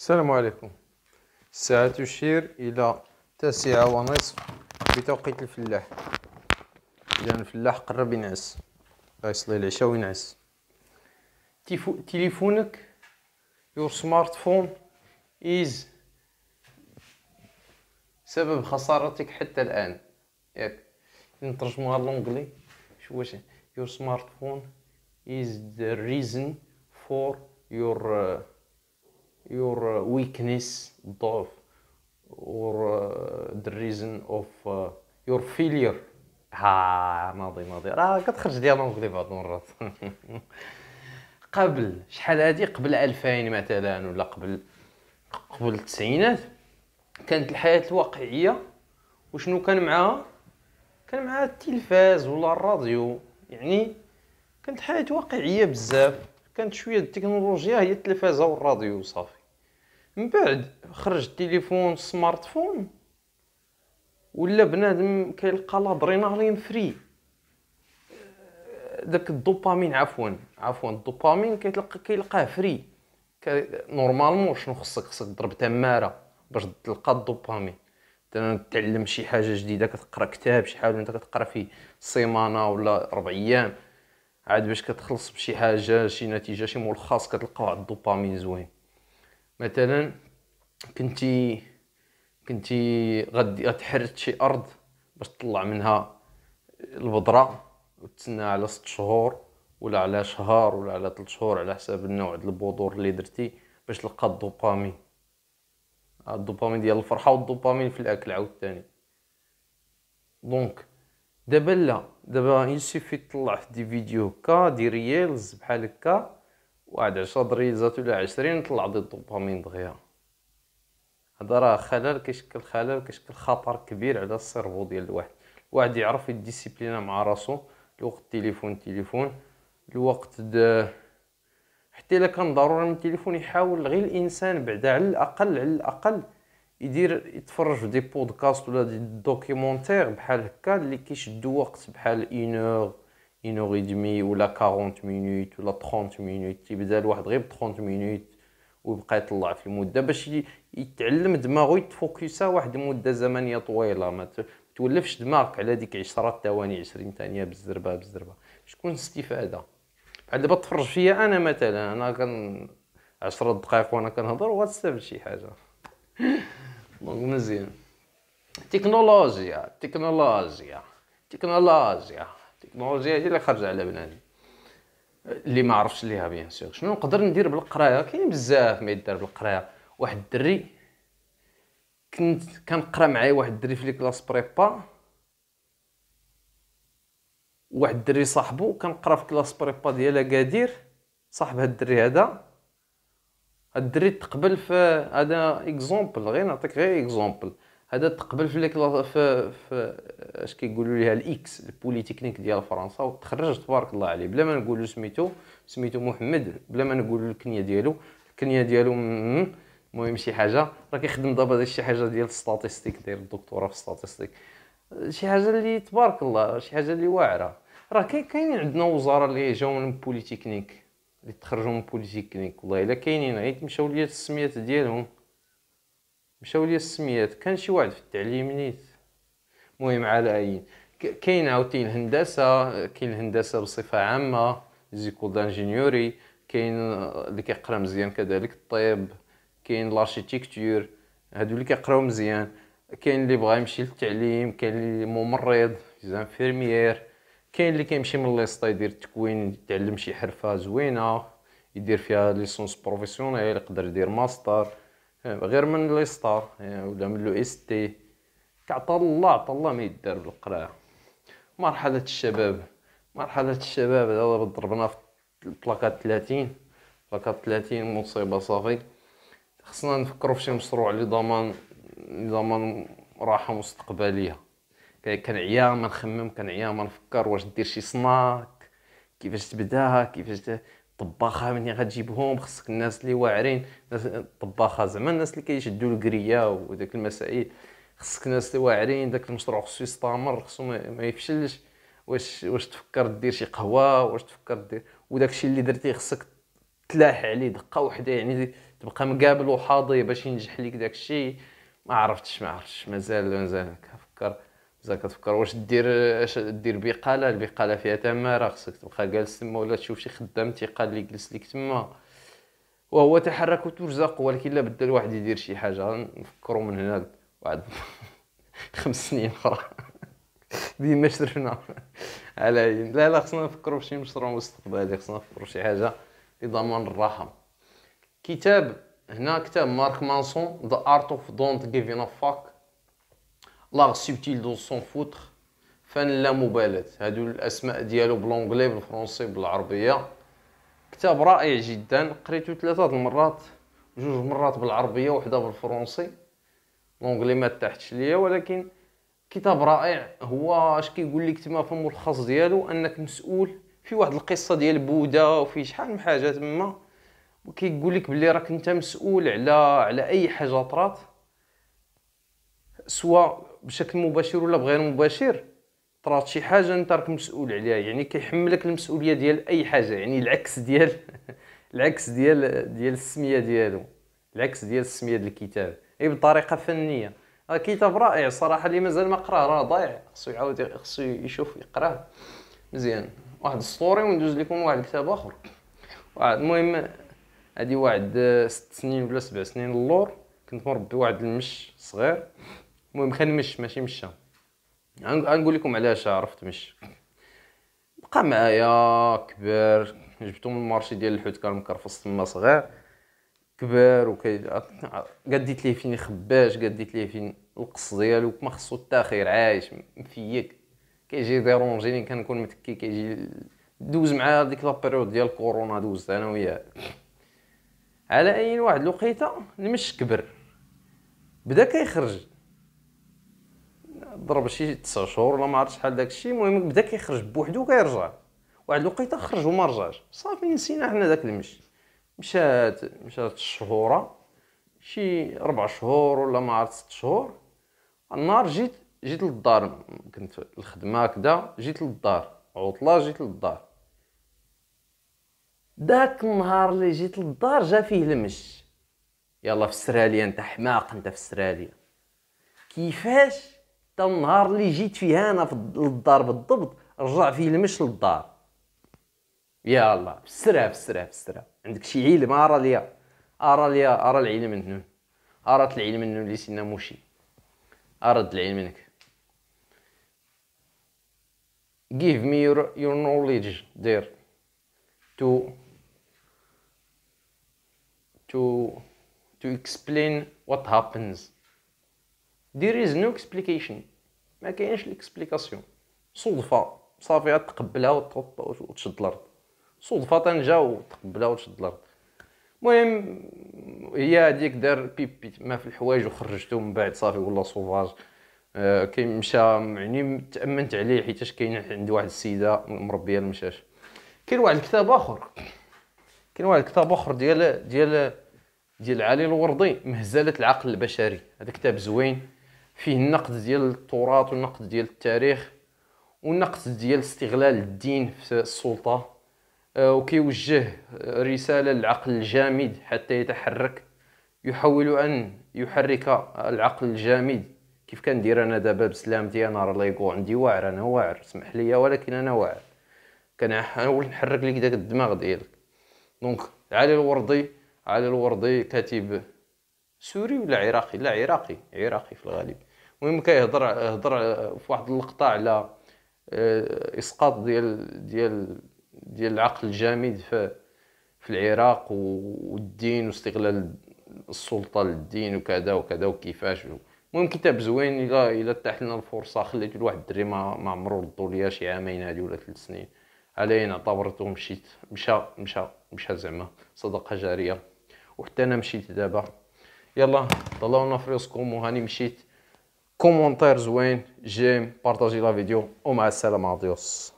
السلام عليكم. الساعة تشير إلى 9:30 بتوقيت الفلاح. إذا الفلاح قرب ينعس، غيصلي العشاء وينعس. تليفونك your smartphone is سبب خسارتك حتى الآن. ياك نترجموها للونجلي واش your smartphone is the reason for your weakness, ضعف, or the reason of your failure. ناضي راه كتخرج ديال لونجلي بعض المرات. قبل شحال هادي، قبل 2000 مثلا، ولا قبل التسعينات، كانت الحياة الواقعية وشنو كان معاها؟ كان معاها التلفاز ولا الراديو. يعني كانت الحياة واقعية بزاف، كانت شوية التكنولوجيا هي التلفازة والراديو صافي. من بعد خرج التليفون السمارت فون، ولا بنادم كيلقى لادرينالين فري، داك الدوبامين، عفوا الدوبامين كيلقاه فري. نورمالمون شنو خصك تضرب تماره باش تلقى الدوبامين. تعلم شي حاجه جديده، كتقرا كتاب شحال انت كتقرا فيه سيمانه ولا 4 ايام، عاد باش كتخلص بشي حاجه، شي نتيجه، شي ملخص، كتلقاو على الدوبامين زوين. مثلا كنتي غتحرث شي ارض باش تطلع منها البذره، وتسنى على 6 شهور ولا على شهر ولا على 3 شهور على حساب النوع ديال البذور اللي درتي، باش تلقى الدوبامين ديال الفرحه، والدوبامين في الاكل عاوتاني. دونك دابا لا، دابا يسيفي تطلع في دي فيديو هكا، دي ريلز بحال هكا، واحد 10 ريلزات ولا 20 طلع دي الدوبامين دغيا. هذا راه كيشكل خطر كبير على السيرفو ديال الواحد يعرف يديسيبلينا مع راسو. الوقت تليفون الوقت حتى الا كان ضروري من التليفون، يحاول غير الانسان بعدا على الاقل يتفرج في دي بودكاست ولا دي دوكيومونتير بحال هكا اللي كيشدوا وقت، بحال 1 اور دمي ولا 40 مينوت ولا 30 مينوت. تيبدا الواحد غير ب 30 مينوت ويبقى يطلع في المده باش يتعلم دماغو يتفوكسا واحد المده زمنيه طويله. ما تولفش دماغك على ديك 10 ثواني 20 ثانيه بالزربه شكون استفاده. بحال دابا تفرج فيا انا مثلا، انا كان 10 دقائق وانا كنهضر وغتستافد شي حاجه. دونك مزيان. التكنولوجيا هي اللي خارجه على بنادم. اللي ما عرفش ليها بيان سور شنو نقدر ندير بالقرايه؟ كاين بزاف ما يدار بالقرايه. واحد الدري كنت كنقرا معايا، واحد الدري في كلاس بريبا، واحد الدري صاحبو كنقرا في كلاس بريبا ديال اكادير. صاحب هاد الدري هذا، الدري تقبل في هذا اكزومبل، غير نعطيك غير اكزومبل. هذا تقبل في في اش كيقولوا ليها الاكس، البوليتكنيك ديال فرنسا، وتخرج تبارك الله عليه بلا ما نقولوا سميتو محمد، بلا ما نقولوا الكنيه ديالو المهم شي حاجه. راه كيخدم دابا شي حاجه ديال ستاتستيك، داير الدكتوراه في ستاتستيك، شي حاجه اللي تبارك الله، شي حاجه اللي واعره. راه كاينين عندنا وزاره اللي جاو من بوليتكنيك، اللي تخرجوا من بوليتكنيك، والله الا كاينين، غير مشاو ليا السميات ديالهم، كان شي واحد في التعليم نيت. المهم على اي، كاين عاوتاني الهندسه بصفه عامه، زيكول دانجينيوري، كاين اللي كيقرا مزيان كذلك الطب، كاين لارشيتكتور، هادو اللي كيقراو مزيان. كاين اللي بغى يمشي للتعليم، كاين اللي ممرض زانفيرميير، كاين اللي كيمشي من ليسطا يدير التكوين، يتعلم شي حرفه زوينه يدير فيها ليسونس بروفيسيونيل، يقدر يدير ماستر غير من ليسطا ولا من لو اس تي. عطا الله ما يدار بالقرايه. مرحله الشباب دابا ضربنا في البلاكات 30 مصيبه صافي. خصنا نفكروا في شي مشروع اللي ضمان راحه مستقبليه. كنعيا ما نخمم، كنعيا ما نفكر واش دير شي صناك، كيفاش تبداها، كيفاش طباخه منين غتجيبهم. خصك الناس اللي واعرين، طباخه زعما الناس اللي كيشدوا الكريه وداك المسائل. خصك ناس اللي واعرين، داك المشروع خصو يستمر، خصو ما يفشلش. واش تفكر دير شي قهوه، واش تفكر دير، وداكشي اللي درتي خصك تلاح عليه دقه وحده، يعني تبقى مقابل وحاضي باش ينجح ليك داك الشيء. ما عرفتش مازال كتفكر واش دير بقاله. البقاله فيها تماره، خصك تبقى جالس تما ولا تشوف شي خدام تيقال اللي يجلس ليك تما وهو تحرك وترزق. ولكن لا بد الواحد يدير شي حاجه. نفكروا من هنا واحد 5 سنين اخرى ديما شرفنا على عين. لا خصنا نفكروا في شي مشروع مستقبلي، خصنا نفكروا في شي حاجه لضمان الراحه. كتاب هنا كتاب مارك مانسون The Art of Don't Giving a Fuck L'Art Subtil de S'en Foutre، فن اللامبالاة. هادو الاسماء ديالو بالانجلي بالفرنسي بالعربيه. كتاب رائع جدا، قريته 3 المرات، 2 مرات بالعربيه وحده بالفرنسي. الانجلي ما ارتحتش ليا، ولكن كتاب رائع. هو اش كيقول لك تما في الملخص ديالو انك مسؤول في واحد القصه ديال بوذا وفي شحال من حاجه تما، وكيقول لك بلي راك انت مسؤول على اي حاجه طرات، سواء بشكل مباشر ولا بغير مباشر. طرات شي حاجه انت راك مسؤول عليها، يعني كيحملك المسؤوليه ديال اي حاجه. يعني العكس ديال السميه ديالو، العكس ديال السميه ديال الكتاب، اي بطريقه فنيه. كتاب رائع صراحه، اللي مازال ما قراه راه ضايع، خصو يعاود خصو يشوف يقراه مزيان. واحد السطوري وندوز لكم واحد كتاب اخر. المهم هادي واحد 6 سنين ولا 7 سنين اللور كنت مربي واحد المش صغير. المهم كان مش ماشي مشى. غنقول لكم علاش عرفت مش. بقى معايا كبر، جبتو من المارشي ديال الحوت، كان مكرفص تما صغير، كبر قديت ليه فين يخباش، قديت ليه فين القص ديالو ما خصو التاخير، عايش مفيك. كيجي ديرونجيني كنكون متكي، كيجي دوز معاه ديك لابيريود ديال كورونا، دوزت انا وياه. على اي واحد الوقيته المش كبر، بدا كيخرج، ضرب شي 9 شهور ولا ما عرفتش شحال داكشي. المهم بدا كيخرج بوحدو وكيرجع. واحد الوقيته خرج وما رجعش، صافي نسينا حنا داك المشي. مشات الشهوره، شي 4 شهور ولا ما عرفت 6 شهور. النهار جيت للدار، كنت الخدمه كدا، جيت للدار عطله، جيت للدار. داك النهار اللي جيت للدار جا فيه المش. يلا في استراليا، انت حماق، انت في استراليا. كيفاش تا النهار اللي جيت فيه انا للدار بالضبط رجع فيه المش للدار؟ يا الله، في السرا عندك شي علم؟ ارى العلم منه، ارات العلم منه اللي سينا موشي، ارد العلم منك. give me your knowledge there to explain what happens. there is no explanation، ما كاينش الاكسبليكاسيون. صدفه صافي تقبلها وتشد الارض، صدفه تنجا وتقبلها وتشد الارض. المهم هي هذيك دار بيبي ما في الحوايج وخرجته من بعد صافي ولا صوفاج. كاين مشى، يعني تامنت عليه حيتاش كاين عندي واحد السيده مربيه المشاش. كاين واحد الكتاب اخر ديال علي الوردي، مهزله العقل البشري. هذا كتاب زوين، فيه النقد ديال التراث والنقد ديال التاريخ والنقد ديال استغلال الدين في السلطه، وكيوجه رساله للعقل الجامد حتى يتحرك. يحاول ان يحرك العقل الجامد. كيف كندير انا دابا بسلامتي، انا راه لايكو عندي واعر، انا واعر، اسمح لي، ولكن انا واعر، كنحاول نحرك لك داك الدماغ ديالك. دونك علي الوردي كاتب سوري ولا عراقي؟ لا عراقي في الغالب. المهم هضر في واحد اللقطه على اسقاط ديال العقل الجامد في العراق والدين واستغلال السلطه للدين وكذا وكيفاش. المهم كتاب زوين، الا تاح لنا الفرصه خليته لواحد الدري ما عمرو ردوا ليا شي عامين هادي ولا 3 سنين. علينا اعتبرته مشيت، مشى زعما صدقه جاريه. وحتى انا مشيت دابا. يلا طلعونا في راسكم، وهاني مشيت. كومونتير زوين، جيم، بارطاجي لا فيديو، ومع السلامه، اديوس.